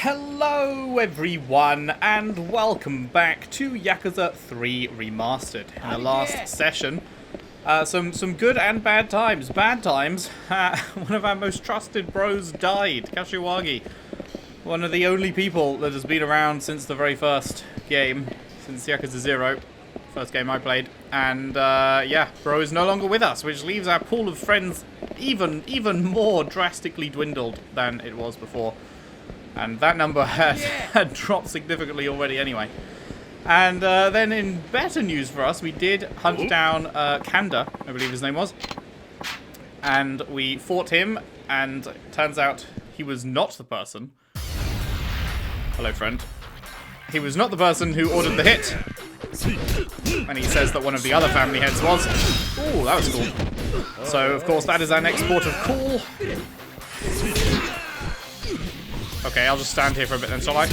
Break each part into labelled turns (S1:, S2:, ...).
S1: Hello everyone, and welcome back to Yakuza 3 Remastered. In the last session, some good and bad times. Bad times, one of our most trusted bros died, Kashiwagi. One of the only people that has been around since the very first game, since Yakuza 0, first game I played. And yeah, bro is no longer with us, which leaves our pool of friends even more drastically dwindled than it was before. And that number had dropped significantly already anyway. And then in better news for us, we did hunt down Kanda, I believe his name was. And we fought him, and it turns out he was not the person. Hello, friend. He was not the person who ordered the hit. And he says that one of the other family heads was. Ooh, that was cool. So, of course, that is our next port of call. Okay, I'll just stand here for a bit then, shall I?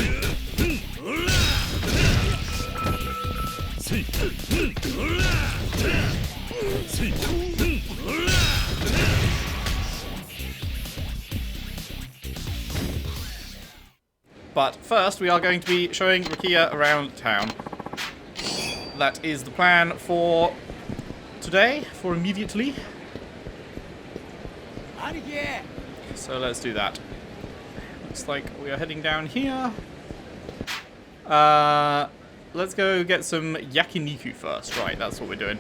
S1: But first, we are going to be showing Rikiya around town. That is the plan for today, for immediately. So let's do that. Looks like we are heading down here. Let's go get some yakiniku first. Right, that's what we're doing.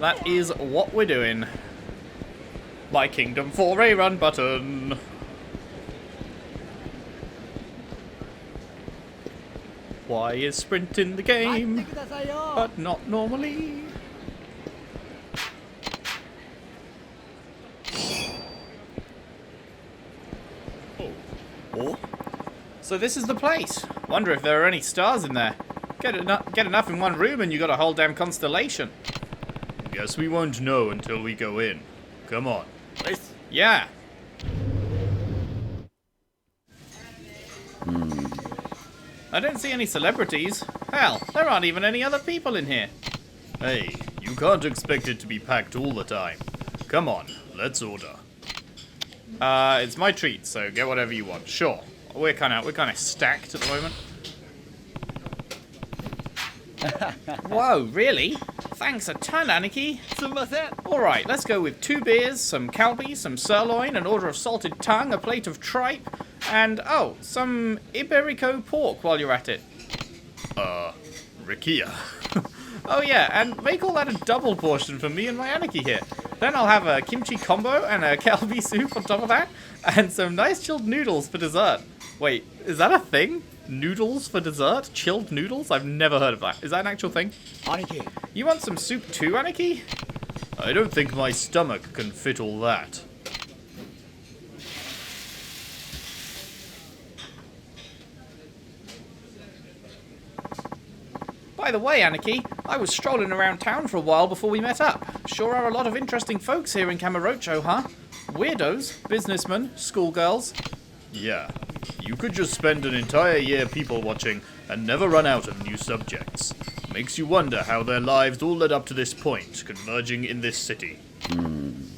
S1: That is what we're doing. My Kingdom 4 a run button. Why is sprint in the game, but not normally? So this is the place. Wonder if there are any stars in there. Get enough in one room and you got a whole damn constellation. Guess we won't know until we go in. Come on. Yeah. I don't see any celebrities. Hell, there aren't even any other people in here. Hey, you can't expect it to be packed all the time. Come on, let's order. It's my treat, so get whatever you want. Sure. We're kind of stacked at the moment. Whoa, really? Thanks a ton, Aniki. Alright, let's go with 2 beers, some kalbi, some sirloin, an order of salted tongue, a plate of tripe, and, oh, some Iberico pork while you're at it. Rikiya. Oh yeah, and make all that a double portion for me and my Aniki here. Then I'll have a kimchi combo and a kalbi soup on top of that, and some nice chilled noodles for dessert. Wait, is that a thing? Noodles for dessert? Chilled noodles? I've never heard of that. Is that an actual thing? Aniki. You want some soup too, Aniki? I don't think my stomach can fit all that. By the way, Aniki, I was strolling around town for a while before we met up. Sure are a lot of interesting folks here in Kamurocho, huh? Weirdos, businessmen, schoolgirls. Yeah. You could just spend an entire year people watching and never run out of new subjects. Makes you wonder how their lives all led up to this point, converging in this city.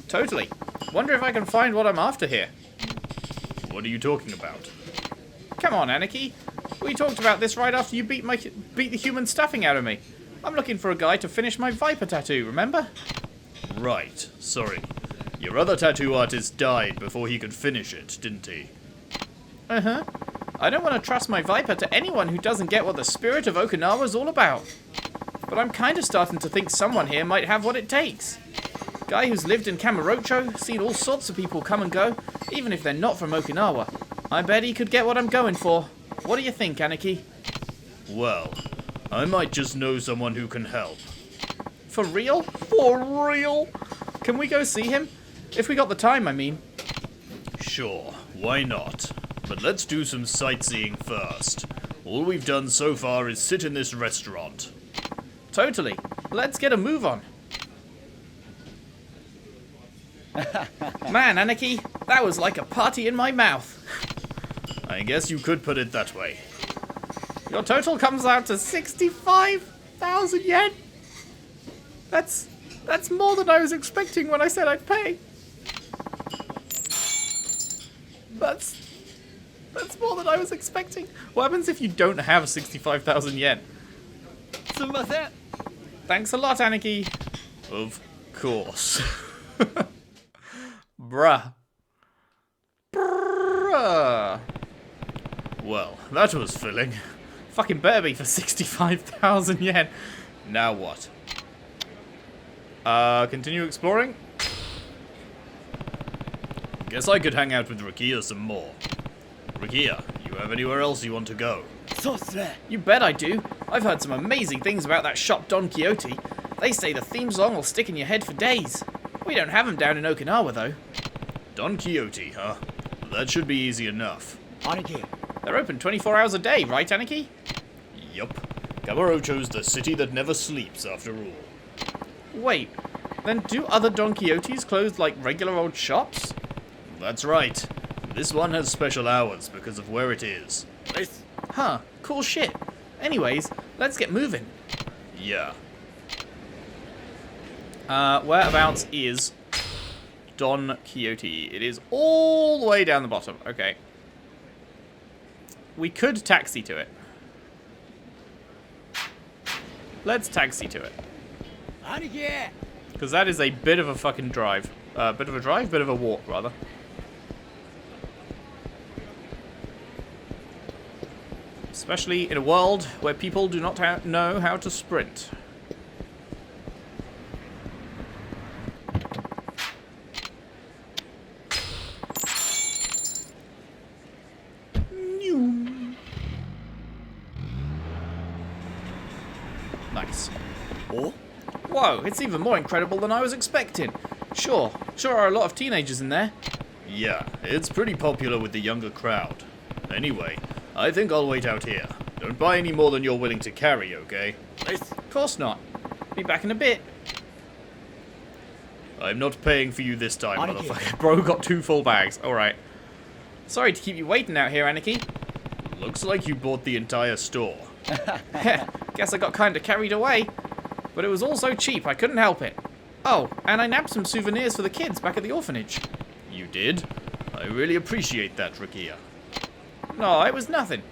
S1: Totally. Wonder if I can find what I'm after here. What are you talking about? Come on, Aniki. We talked about this right after you beat the human stuffing out of me. I'm looking for a guy to finish my viper tattoo, remember? Right. Sorry. Your other tattoo artist died before he could finish it, didn't he? Uh-huh. I don't want to trust my viper to anyone who doesn't get what the spirit of Okinawa is all about. But I'm kind of starting to think someone here might have what it takes. Guy who's lived in Kamurocho, seen all sorts of people come and go, even if they're not from Okinawa. I bet he could get what I'm going for. What do you think, Aniki? Well, I might just know someone who can help. For real? For real? Can we go see him? If we got the time, I mean. Sure, why not? But let's do some sightseeing first. All we've done so far is sit in this restaurant. Totally. Let's get a move on. Man, Aniki, that was like a party in my mouth. I guess you could put it that way. Your total comes out to 65,000 yen. That's more than I was expecting when I said I'd pay. That's more than I was expecting. What happens if you don't have 65,000 yen? Thanks a lot, Aniki. Of course. Bruh. Bruh. Well, that was filling. Fucking better be for 65,000 yen. Now what? Continue exploring? Guess I could hang out with Rikiya some more. Rikiya, you have anywhere else you want to go? You bet I do. I've heard some amazing things about that shop Don Quixote. They say the theme song will stick in your head for days. We don't have them down in Okinawa, though. Don Quixote, huh? That should be easy enough.
S2: Aniki.
S1: They're open 24 hours a day, right, Aniki? Yup. Kamurocho's the city that never sleeps, after all. Wait, then do other Don Quixotes close like regular old shops? That's right. This one has special hours because of where it is. Huh, cool shit. Anyways, let's get moving. Yeah. Whereabouts is Don Quixote? It is all the way down the bottom. Okay. We could taxi to it. Let's taxi to it. Because that is a bit of a fucking drive. Bit of a drive? Bit of a walk, rather. Especially in a world where people do not know how to sprint. Nice.
S2: Oh?
S1: Whoa, it's even more incredible than I was expecting. Sure are a lot of teenagers in there. Yeah, it's pretty popular with the younger crowd. Anyway, I think I'll wait out here. Don't buy any more than you're willing to carry, okay? Of course not. Be back in a bit. I'm not paying for you this time, motherfucker. Bro got 2 full bags. Alright. Sorry to keep you waiting out here, Aniki. Looks like you bought the entire store. Guess I got kinda carried away. But it was all so cheap, I couldn't help it. Oh, and I nabbed some souvenirs for the kids back at the orphanage. You did? I really appreciate that, Rikiya. No, it was nothing.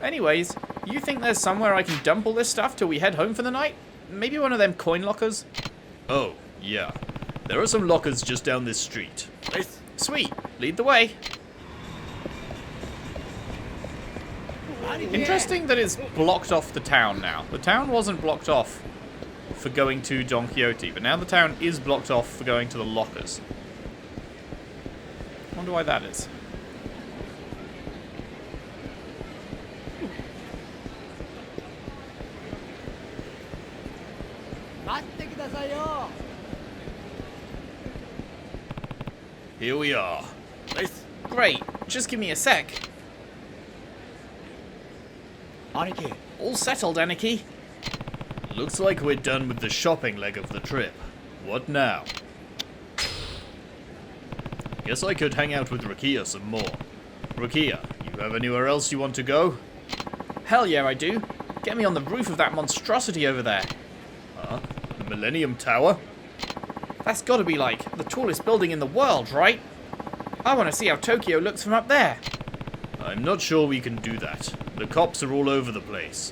S1: Anyways, you think there's somewhere I can dump all this stuff till we head home for the night? Maybe one of them coin lockers? Oh, yeah. There are some lockers just down this street. Sweet. Lead the way. Interesting that it's blocked off the town now. The town wasn't blocked off for going to Don Quixote, but now the town is blocked off for going to the lockers. I wonder why that is. Here we are. Great. Just give me a sec.
S2: Aniki.
S1: All settled, Aniki. Looks like we're done with the shopping leg of the trip. What now? Guess I could hang out with Rikiya some more. Rikiya, you have anywhere else you want to go? Hell yeah, I do. Get me on the roof of that monstrosity over there. Huh? The Millennium Tower? That's gotta be like the tallest building in the world, right? I want to see how Tokyo looks from up there. I'm not sure we can do that. The cops are all over the place.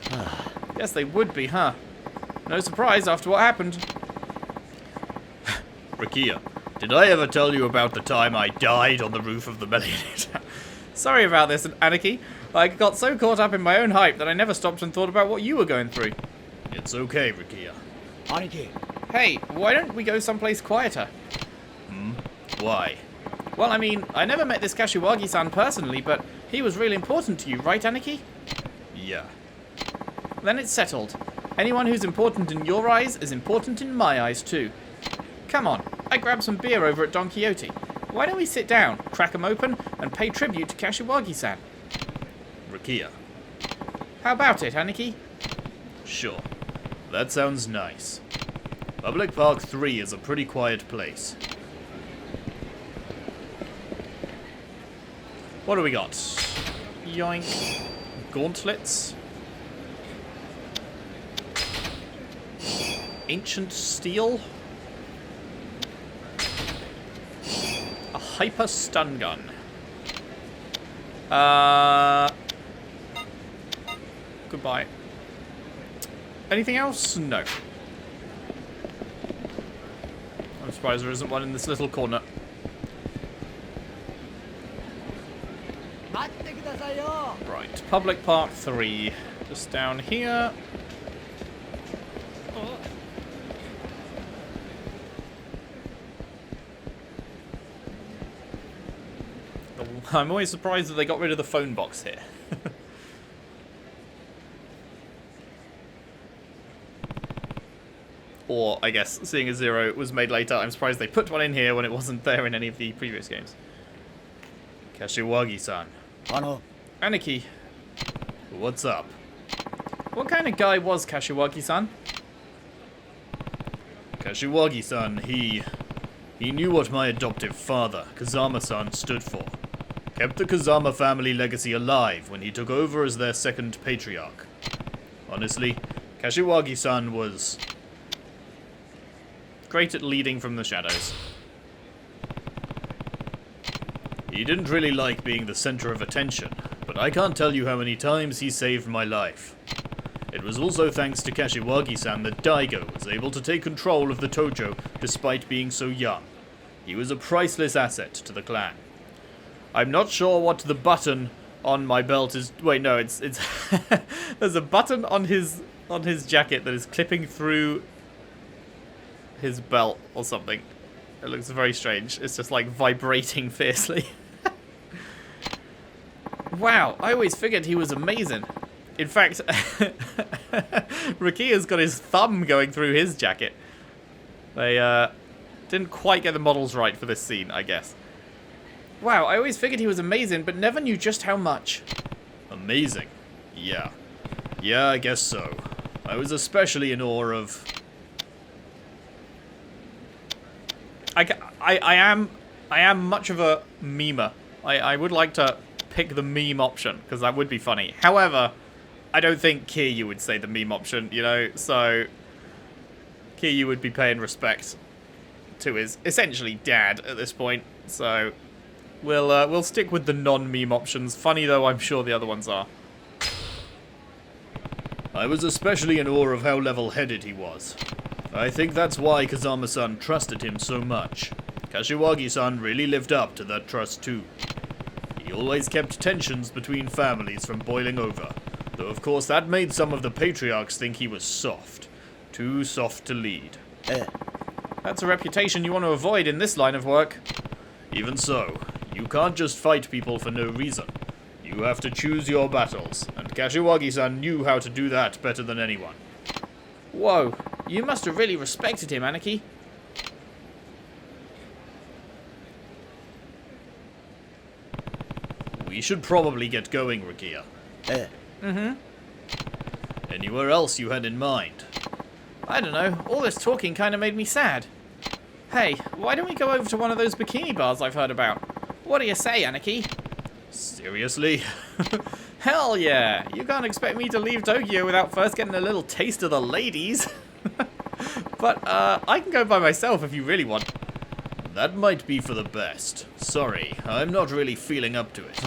S1: Guess they would be, huh? No surprise after what happened. Rikiya, did I ever tell you about the time I died on the roof of the Millennium Tower? Sorry about this, Aniki. I got so caught up in my own hype that I never stopped and thought about what you were going through. It's okay, Rikiya.
S2: Aniki.
S1: Hey, why don't we go someplace quieter? Why? Well, I mean, I never met this Kashiwagi-san personally, but he was really important to you, right, Aniki? Yeah. Then it's settled. Anyone who's important in your eyes is important in my eyes, too. Come on, I grabbed some beer over at Don Quixote. Why don't we sit down, crack 'em open, and pay tribute to Kashiwagi-san? Rikiya. How about it, Aniki? Sure. That sounds nice. Public Park 3 is a pretty quiet place. What do we got? Yoink. Gauntlets. Ancient steel. A hyper stun gun. Goodbye. Anything else? No. I'm surprised there isn't one in this little corner. Right, Public Park 3. Just down here. I'm always surprised that they got rid of the phone box here. Or, I guess, seeing as Zero was made later, I'm surprised they put one in here when it wasn't there in any of the previous games. Kashiwagi-san. Aniki. What's up? What kind of guy was Kashiwagi-san? Kashiwagi-san, he knew what my adoptive father, Kazama-san, stood for. Kept the Kazama family legacy alive when he took over as their second patriarch. Honestly, Kashiwagi-san was great at leading from the shadows. He didn't really like being the center of attention, but I can't tell you how many times he saved my life. It was also thanks to Kashiwagi-san that Daigo was able to take control of the Tojo despite being so young. He was a priceless asset to the clan. I'm not sure what the button on my belt is. Wait, no, it's there's a button on his jacket that is clipping through his belt or something. It looks very strange. It's just like vibrating fiercely. Wow, I always figured he was amazing. In fact, Rikiya's got his thumb going through his jacket. They didn't quite get the models right for this scene, I guess. Wow, I always figured he was amazing, but never knew just how much. Amazing? Yeah. Yeah, I guess so. I was especially in awe of... I am much of a memer. I would like to pick the meme option, because that would be funny. However, I don't think Kiryu would say the meme option, you know, so Kiryu would be paying respect to his essentially dad at this point, so we'll stick with the non-meme options. Funny though, I'm sure the other ones are. I was especially in awe of how level-headed he was. I think that's why Kazama-san trusted him so much. Kashiwagi-san really lived up to that trust too. He always kept tensions between families from boiling over, though of course that made some of the patriarchs think he was soft. Too soft to lead. That's a reputation you want to avoid in this line of work. Even so, you can't just fight people for no reason. You have to choose your battles, and Kashiwagi-san knew how to do that better than anyone. Whoa, you must have really respected him, Aniki. We should probably get going, Rikiya. Mm-hmm. Anywhere else you had in mind? I don't know, all this talking kind of made me sad. Hey, why don't we go over to one of those bikini bars I've heard about? What do you say, Aniki? Seriously? Hell yeah! You can't expect me to leave Tokyo without first getting a little taste of the ladies. But, I can go by myself if you really want. That might be for the best. Sorry, I'm not really feeling up to it.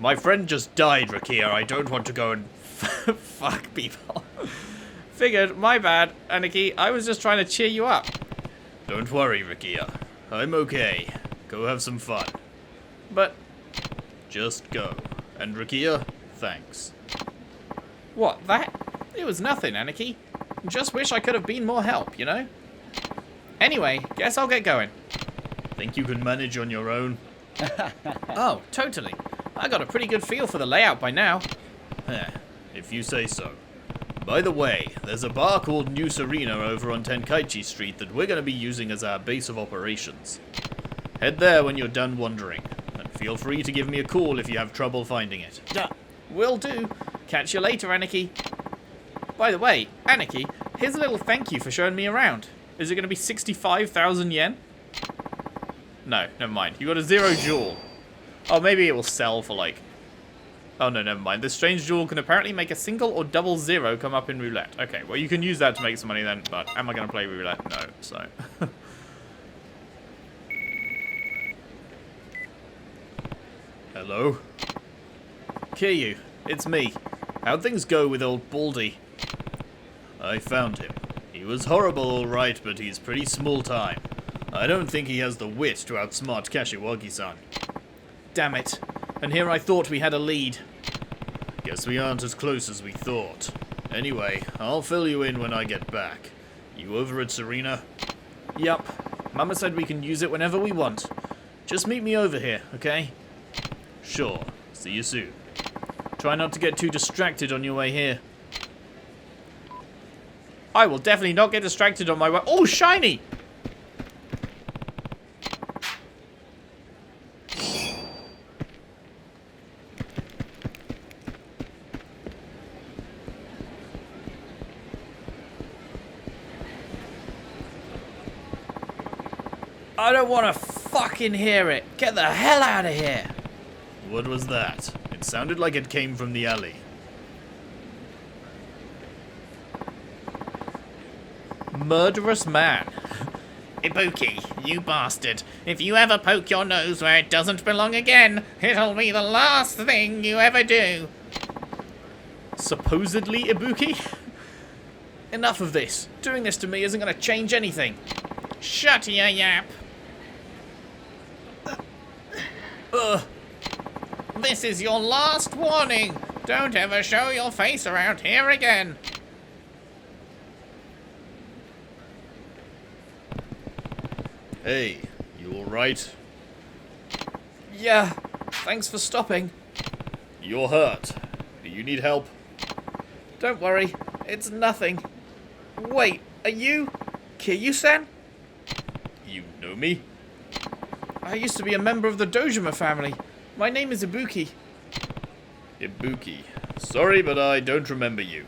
S1: My friend just died, Rikiya. I don't want to go and fuck people. Figured, my bad, Aniki. I was just trying to cheer you up. Don't worry, Rikiya. I'm okay. Go have some fun. But... just go. And Rikiya, thanks. What, that? It was nothing, Aniki. Just wish I could have been more help, you know? Anyway, guess I'll get going. Think you can manage on your own? Oh, totally. I got a pretty good feel for the layout by now. If you say so. By the way, there's a bar called New Serena over on Tenkaichi Street that we're going to be using as our base of operations. Head there when you're done wandering, and feel free to give me a call if you have trouble finding it. Will do. Catch you later, Aniki. By the way, Aniki, here's a little thank you for showing me around. Is it going to be 65,000 yen? No, never mind. You got a 0 jewel. Oh, maybe it will sell for like... oh, no, never mind. This strange jewel can apparently make a single or double 0 come up in roulette. Okay, well, you can use that to make some money then, but am I going to play roulette? No, so... Hello? Kiryu, it's me. How'd things go with old Baldy? I found him. He was horrible alright, but he's pretty small time. I don't think he has the wit to outsmart Kashiwagi-san. Damn it. And here I thought we had a lead. Guess we aren't as close as we thought. Anyway, I'll fill you in when I get back. You over at Serena? Yup. Mama said we can use it whenever we want. Just meet me over here, okay? Sure. See you soon. Try not to get too distracted on your way here. I will definitely not get distracted on my way. Oh, shiny! I don't want to fucking hear it. Get the hell out of here. What was that? It sounded like it came from the alley. Murderous man. Ibuki, you bastard. If you ever poke your nose where it doesn't belong again, it'll be the last thing you ever do. Supposedly, Ibuki? Enough of this. Doing this to me isn't going to change anything. Shut your yap. This is your last warning. Don't ever show your face around here again. Hey, you alright? Yeah, thanks for stopping. You're hurt. Do you need help? Don't worry, it's nothing. Wait, are you Kiryu-san? You know me? I used to be a member of the Dojima family. My name is Ibuki. Ibuki. Sorry, but I don't remember you.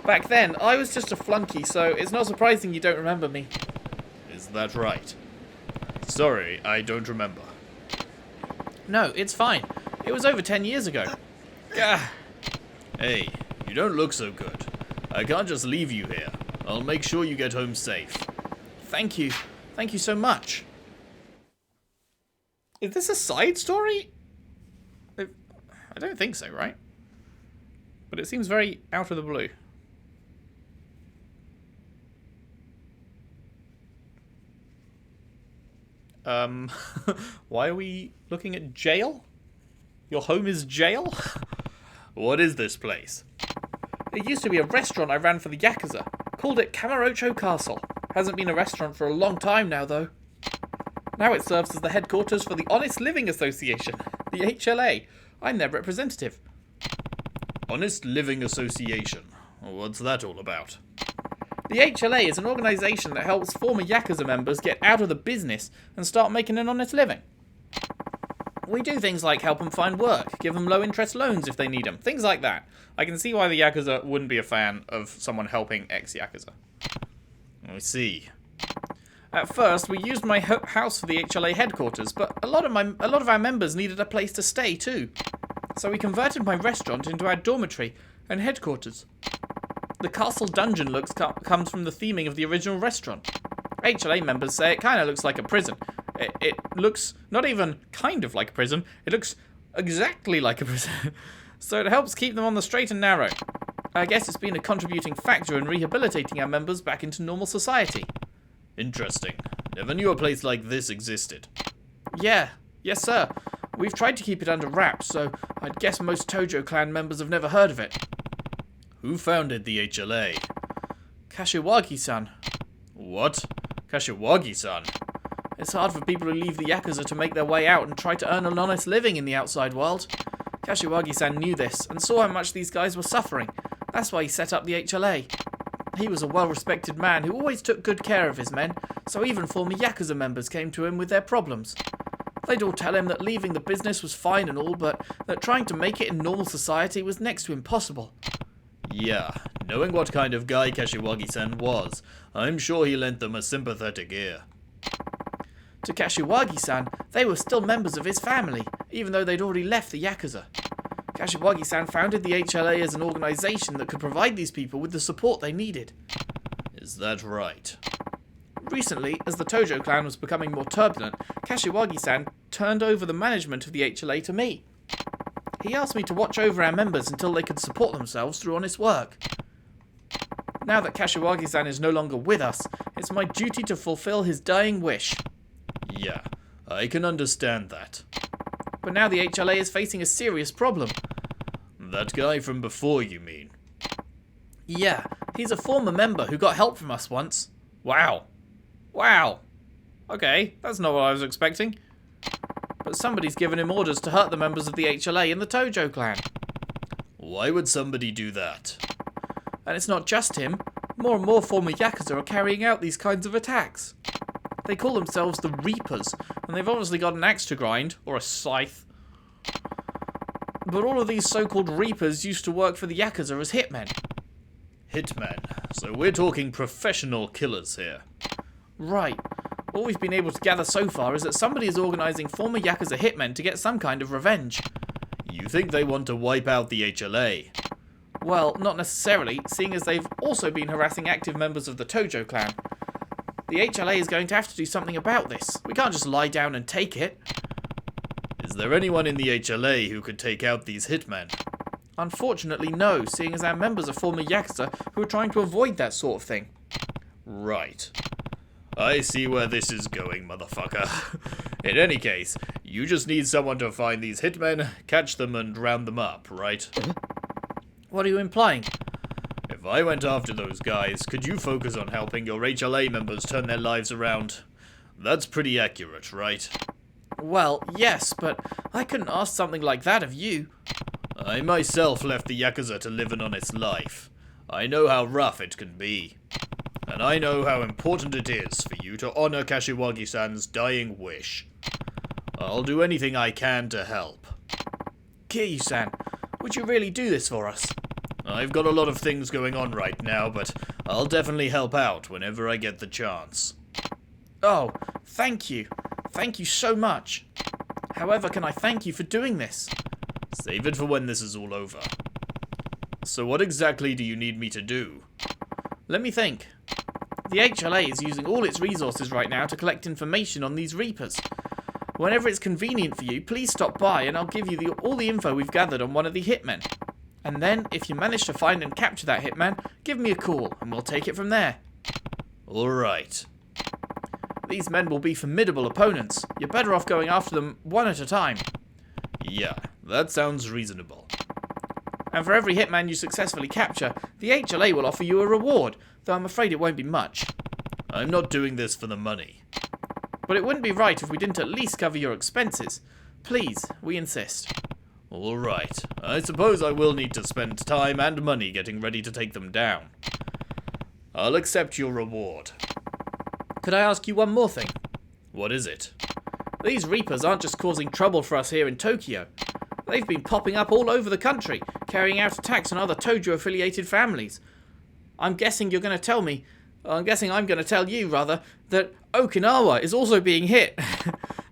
S1: Back then, I was just a flunky, so it's not surprising you don't remember me. Is that right? Sorry, I don't remember. No, it's fine. It was over 10 years ago. Gah. Hey, you don't look so good. I can't just leave you here. I'll make sure you get home safe. Thank you. Thank you so much. Is this a side story? I don't think so, right? But it seems very out of the blue. Why are we looking at jail? Your home is jail? What is this place? It used to be a restaurant I ran for the Yakuza. Called it Kamurocho Castle. Hasn't been a restaurant for a long time now, though. Now it serves as the headquarters for the Honest Living Association, the HLA. I'm their representative. Honest Living Association. What's that all about? The HLA is an organisation that helps former Yakuza members get out of the business and start making an honest living. We do things like help them find work, give them low-interest loans if they need them, things like that. I can see why the Yakuza wouldn't be a fan of someone helping ex-Yakuza. I see. At first, we used my house for the HLA headquarters, but a lot of our members needed a place to stay too. So we converted my restaurant into our dormitory and headquarters. The castle dungeon looks comes from the theming of the original restaurant. HLA members say it kind of looks like a prison. It looks not even kind of like a prison, it looks exactly like a prison. So it helps keep them on the straight and narrow. I guess it's been a contributing factor in rehabilitating our members back into normal society. Interesting. Never knew a place like this existed. Yeah. Yes, sir. We've tried to keep it under wraps, so I'd guess most Tojo clan members have never heard of it. Who founded the HLA? Kashiwagi-san. What? Kashiwagi-san? It's hard for people who leave the Yakuza to make their way out and try to earn an honest living in the outside world. Kashiwagi-san knew this and saw how much these guys were suffering. That's why he set up the HLA. He was a well-respected man who always took good care of his men, so even former Yakuza members came to him with their problems. They'd all tell him that leaving the business was fine and all, but that trying to make it in normal society was next to impossible. Yeah, knowing what kind of guy Kashiwagi-san was, I'm sure he lent them a sympathetic ear. To Kashiwagi-san, they were still members of his family, even though they'd already left the Yakuza. Kashiwagi-san founded the HLA as an organisation that could provide these people with the support they needed. Is that right? Recently, as the Tojo clan was becoming more turbulent, Kashiwagi-san turned over the management of the HLA to me. He asked me to watch over our members until they could support themselves through honest work. Now that Kashiwagi-san is no longer with us, it's my duty to fulfill his dying wish.
S3: Yeah, I can understand that.
S1: But now the HLA is facing a serious problem.
S3: That guy from before, you mean?
S1: Yeah, he's a former member who got help from us once. Wow. Wow. Okay, that's not what I was expecting. But somebody's given him orders to hurt the members of the HLA and the Tojo clan.
S3: Why would somebody do that?
S1: And it's not just him. More and more former Yakuza are carrying out these kinds of attacks. They call themselves the Reapers, and they've obviously got an axe to grind, or a scythe. But all of these so-called Reapers used to work for the Yakuza as hitmen.
S3: Hitman. So we're talking professional killers here.
S1: Right. All we've been able to gather so far is that somebody is organising former Yakuza hitmen to get some kind of revenge.
S3: You think they want to wipe out the HLA?
S1: Well, not necessarily, seeing as they've also been harassing active members of the Tojo clan. The HLA is going to have to do something about this. We can't just lie down and take it.
S3: Is there anyone in the HLA who could take out these hitmen?
S1: Unfortunately, no, seeing as our members are former Yakuza who are trying to avoid that sort of thing.
S3: Right. I see where this is going, motherfucker. In any case, you just need someone to find these hitmen, catch them, and round them up, right?
S1: What are you implying?
S3: If I went after those guys, could you focus on helping your HLA members turn their lives around? That's pretty accurate, right?
S1: Well, yes, but I couldn't ask something like that of you.
S3: I myself left the Yakuza to live an honest life. I know how rough it can be. And I know how important it is for you to honor Kashiwagi-san's dying wish. I'll do anything I can to help.
S1: Kiryu-san, would you really do this for us?
S3: I've got a lot of things going on right now, but I'll definitely help out whenever I get the chance.
S1: Oh, thank you. Thank you so much. However can I thank you for doing this?
S3: Save it for when this is all over. So what exactly do you need me to do?
S1: Let me think. The HLA is using all its resources right now to collect information on these Reapers. Whenever it's convenient for you, please stop by and I'll give you all the info we've gathered on one of the hitmen. And then, if you manage to find and capture that hitman, give me a call and we'll take it from there.
S3: Alright.
S1: These men will be formidable opponents. You're better off going after them one at a time.
S3: Yeah, that sounds reasonable.
S1: And for every hitman you successfully capture, the HLA will offer you a reward, though I'm afraid it won't be much.
S3: I'm not doing this for the money.
S1: But it wouldn't be right if we didn't at least cover your expenses. Please, we insist.
S3: Alright, I suppose I will need to spend time and money getting ready to take them down. I'll accept your reward.
S1: Could I ask you one more thing?
S3: What is it?
S1: These Reapers aren't just causing trouble for us here in Tokyo. They've been popping up all over the country, carrying out attacks on other Tojo-affiliated families. I'm guessing I'm going to tell you, rather, that Okinawa is also being hit.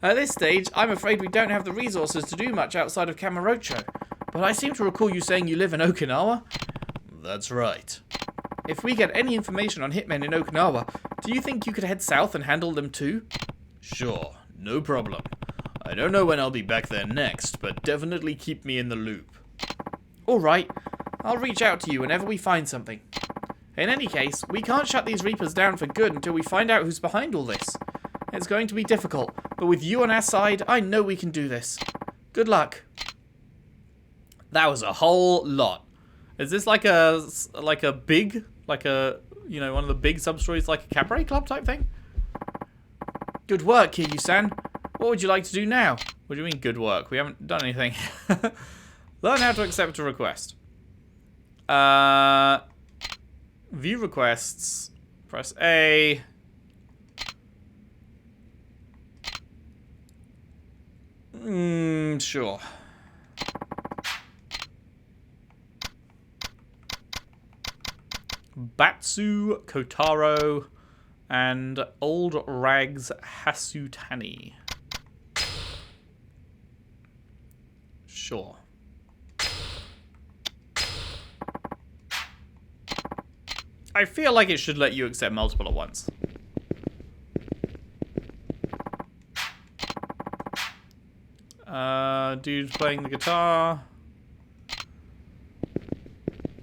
S1: At this stage, I'm afraid we don't have the resources to do much outside of Kamurocho. But I seem to recall you saying you live in Okinawa.
S3: That's right.
S1: If we get any information on hitmen in Okinawa, do you think you could head south and handle them too?
S3: Sure, no problem. I don't know when I'll be back there next, but definitely keep me in the loop.
S1: Alright, I'll reach out to you whenever we find something. In any case, we can't shut these Reapers down for good until we find out who's behind all this. It's going to be difficult, but with you on our side, I know we can do this. Good luck. That was a whole lot. Is this like a big, one of the big sub-stories, like a cabaret club type thing? Good work, Kiryu-san. What would you like to do now? What do you mean, good work? We haven't done anything. Learn how to accept a request. View requests. Press A. Sure. Batsu Kotaro and Old Rags Hasutani. Sure. I feel like it should let you accept multiple at once. Dude playing the guitar.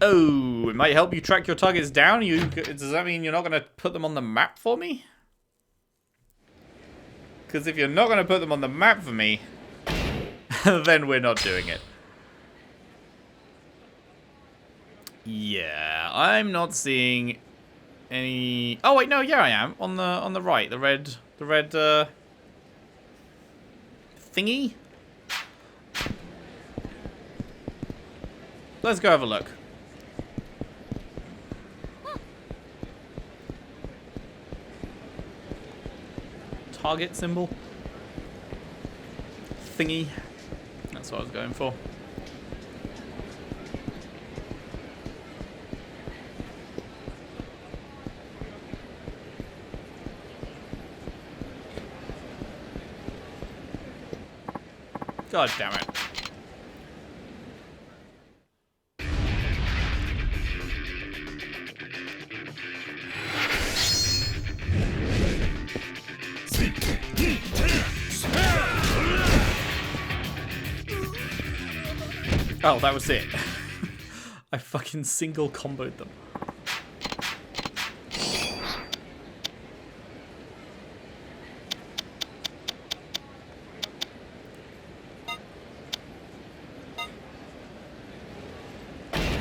S1: Oh, it might help you track your targets down. Does that mean you're not going to put them on the map for me? Because if you're not going to put them on the map for me, then we're not doing it. Yeah, I'm not seeing any. Oh wait, no, yeah, I am on the right. The red thingy. Let's go have a look. Target symbol. Thingy. That's what I was going for. God damn it. Oh, that was it. I fucking single comboed them.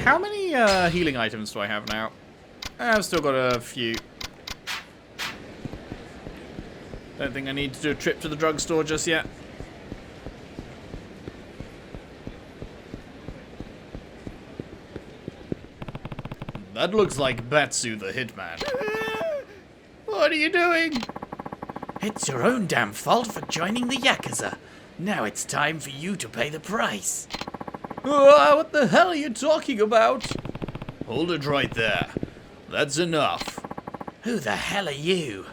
S1: How many healing items do I have now? I've still got a few. Don't think I need to do a trip to the drugstore just yet.
S3: That looks like Batsu the Hitman.
S1: What are you doing?
S4: It's your own damn fault for joining the Yakuza. Now it's time for you to pay the price.
S1: What the hell are you talking about?
S3: Hold it right there. That's enough.
S4: Who the hell are you?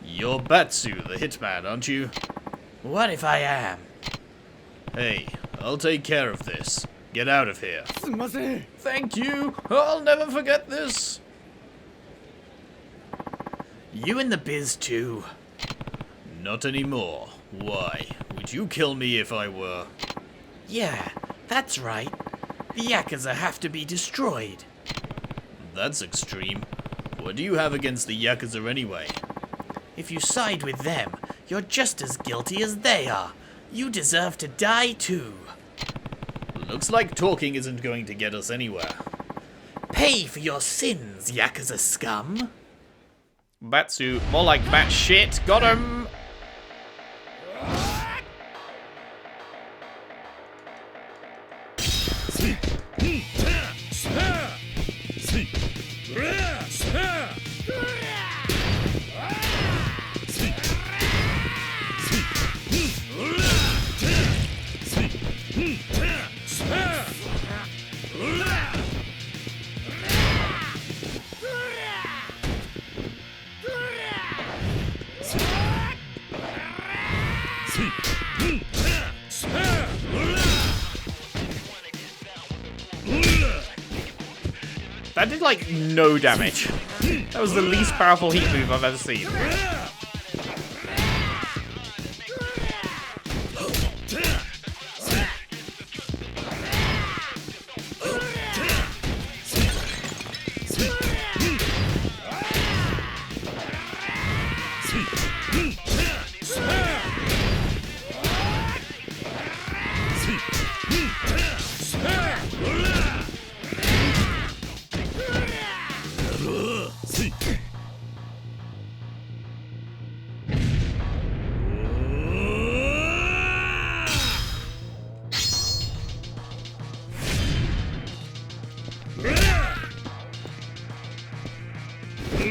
S3: You're Batsu the Hitman, aren't you?
S4: What if I am?
S3: Hey, I'll take care of this. Get out of here.
S1: Thank you. I'll never forget this.
S4: You in the biz too?
S3: Not anymore. Why? Would you kill me if I were?
S4: Yeah, that's right. The Yakuza have to be destroyed.
S3: That's extreme. What do you have against the Yakuza anyway?
S4: If you side with them, you're just as guilty as they are. You deserve to die too.
S3: Looks like talking isn't going to get us anywhere.
S4: Pay for your sins, Yakuza scum.
S1: Batsu, more like bat shit. Got him. That did like no damage. That was the least powerful heat move I've ever seen.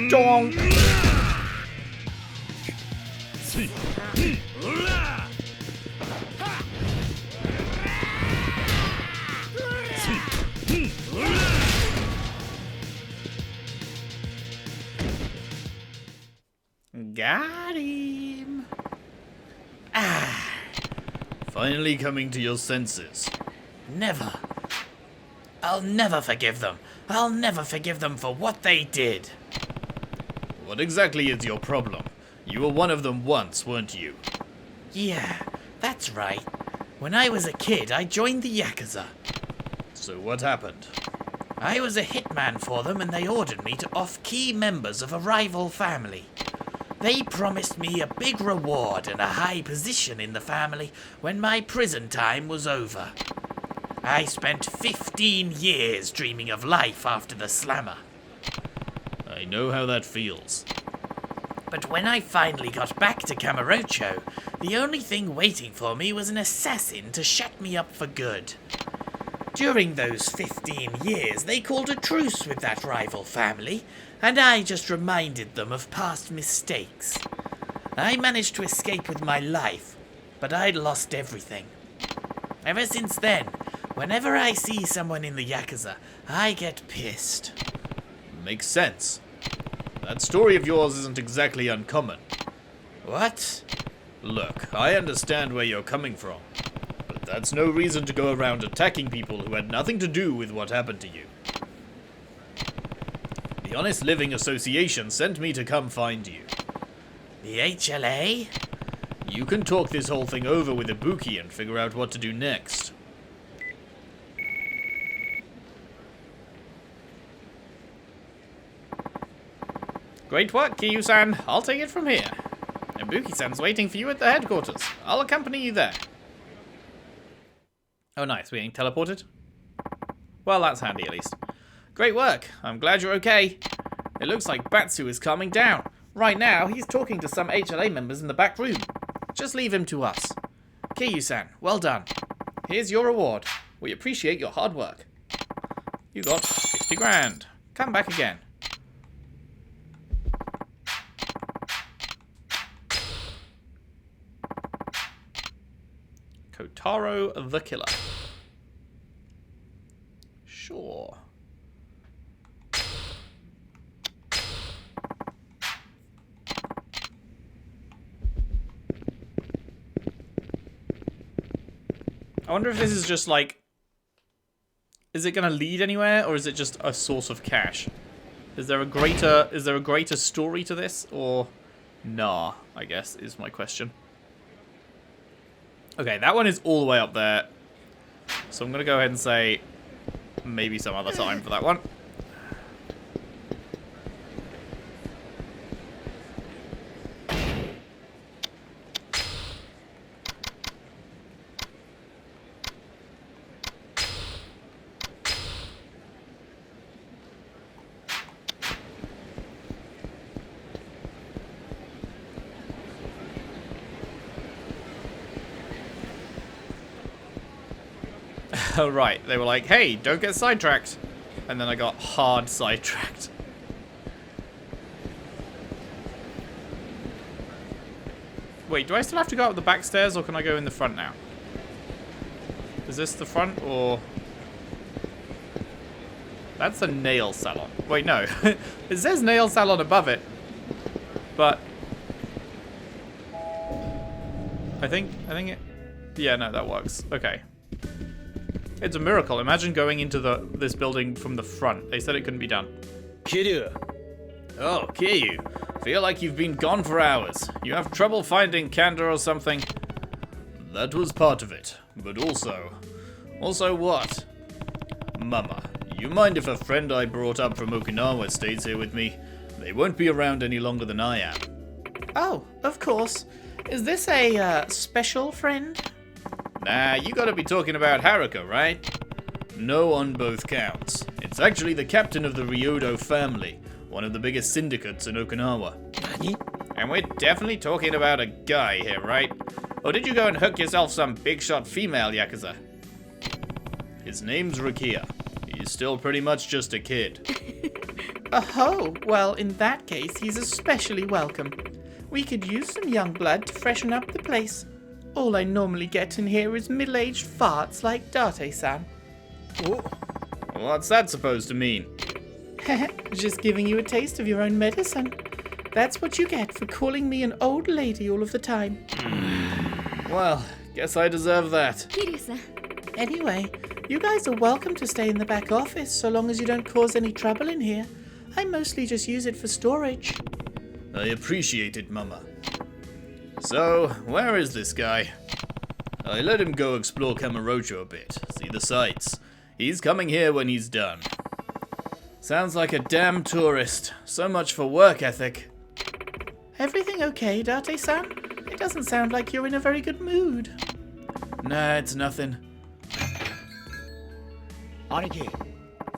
S1: Donk. Got him.
S3: Finally coming to your senses.
S4: Never. I'll never forgive them. I'll never forgive them for what they did.
S3: What exactly is your problem? You were one of them once, weren't you?
S4: Yeah, that's right. When I was a kid, I joined the Yakuza.
S3: So what happened?
S4: I was a hitman for them and they ordered me to off key members of a rival family. They promised me a big reward and a high position in the family when my prison time was over. I spent 15 years dreaming of life after the slammer.
S3: I know how that feels.
S4: But when I finally got back to Kamurocho, the only thing waiting for me was an assassin to shut me up for good. During those 15 years, they called a truce with that rival family, and I just reminded them of past mistakes. I managed to escape with my life, but I'd lost everything. Ever since then, whenever I see someone in the Yakuza, I get pissed.
S3: Makes sense. That story of yours isn't exactly uncommon.
S4: What?
S3: Look, I understand where you're coming from, but that's no reason to go around attacking people who had nothing to do with what happened to you. The Honest Living Association sent me to come find you.
S4: The HLA?
S3: You can talk this whole thing over with Ibuki and figure out what to do next.
S1: Great work, Kiryu-san. I'll take it from here. Ibuki-san's waiting for you at the headquarters. I'll accompany you there. Oh, nice. We're getting teleported? Well, that's handy, at least. Great work. I'm glad you're okay. It looks like Batsu is calming down. Right now, he's talking to some HLA members in the back room. Just leave him to us. Kiryu-san, well done. Here's your reward. We appreciate your hard work. You got 50 grand. Come back again. Kotaro the Killer. Sure. I wonder if this is just like... Is it going to lead anywhere, or is it just a source of cash? Is there a greater story to this, or... Nah, I guess, is my question. Okay, that one is all the way up there. So I'm going to go ahead and say maybe some other time for that one. Oh, right. They were like, hey, don't get sidetracked. And then I got hard sidetracked. Wait, do I still have to go up the back stairs, or can I go in the front now? Is this the front, or... That's a nail salon. Wait, no. It says nail salon above it. But... I think it... Yeah, no, that works. Okay. It's a miracle. Imagine going into this building from the front. They said it couldn't be done.
S2: Kiryu.
S3: Oh, Kiryu. Feel like you've been gone for hours. You have trouble finding Kanda or something? That was part of it. But also... Also what? Mama, you mind if a friend I brought up from Okinawa stays here with me? They won't be around any longer than I am.
S4: Oh, of course. Is this a special friend?
S3: Nah, you gotta be talking about Haruka, right? No on both counts. It's actually the captain of the Ryodo family, one of the biggest syndicates in Okinawa.
S2: Nani?
S3: And we're definitely talking about a guy here, right? Or did you go and hook yourself some big shot female Yakuza? His name's Rikiya. He's still pretty much just a kid.
S4: Oh, well, in that case, he's especially welcome. We could use some young blood to freshen up the place. All I normally get in here is middle-aged farts like Date-san.
S2: Oh.
S3: What's that supposed to mean?
S4: Just giving you a taste of your own medicine. That's what you get for calling me an old lady all of the time.
S3: Well, guess I deserve that.
S5: Kiryu-san.
S4: Anyway, you guys are welcome to stay in the back office so long as you don't cause any trouble in here. I mostly just use it for storage.
S3: I appreciate it, Mama. So, where is this guy? I let him go explore Kamurocho a bit, see the sights. He's coming here when he's done.
S1: Sounds like a damn tourist. So much for work ethic. Everything okay, Date-san? It doesn't sound like you're in a very good mood. Nah, it's nothing.
S2: Aniki.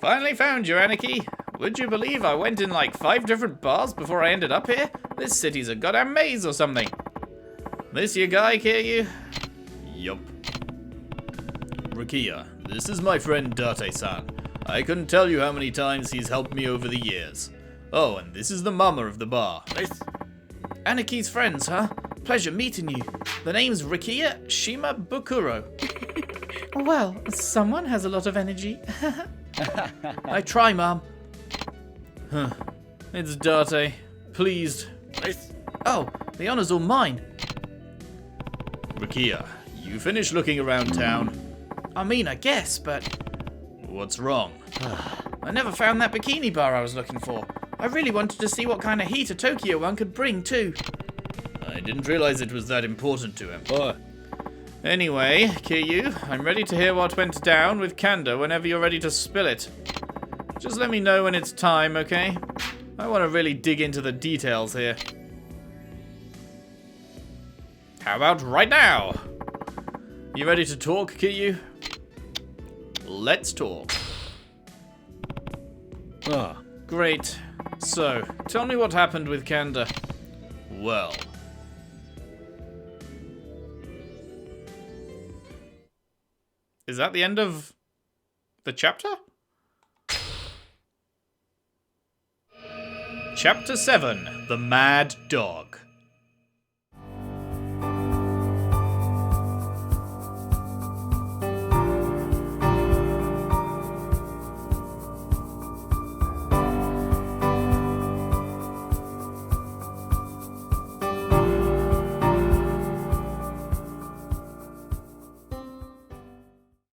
S1: Finally found you, Aniki. Would you believe I went in like 5 different bars before I ended up here? This city's a goddamn maze or something. This your guy, Kiryu?
S3: Yup. Rikiya, this is my friend Date-san. I couldn't tell you how many times he's helped me over the years. Oh, and this is the mama of the bar.
S1: Aniki's friends, huh? Pleasure meeting you. The name's Rikiya Shimabukuro. Well, someone has a lot of energy. I try, Mom. Huh. It's Date. Pleased. Oh, the honor's all mine.
S3: Rikiya, you finished looking around town?
S1: I mean, I guess, but
S3: What's wrong?
S1: I never found that bikini bar I was looking for. I really wanted to see what kind of heat a Tokyo one could bring, too.
S3: I didn't realize it was that important to him.
S1: Anyway, Kiryu, I'm ready to hear what went down with Kanda whenever you're ready to spill it. Just let me know when it's time, okay? I want to really dig into the details here. How about right now? You ready to talk, Kiryu? Let's talk. Great. So, tell me what happened with Kanda.
S3: Well,
S1: Is that the end of the chapter? Chapter 7, The Mad Dog.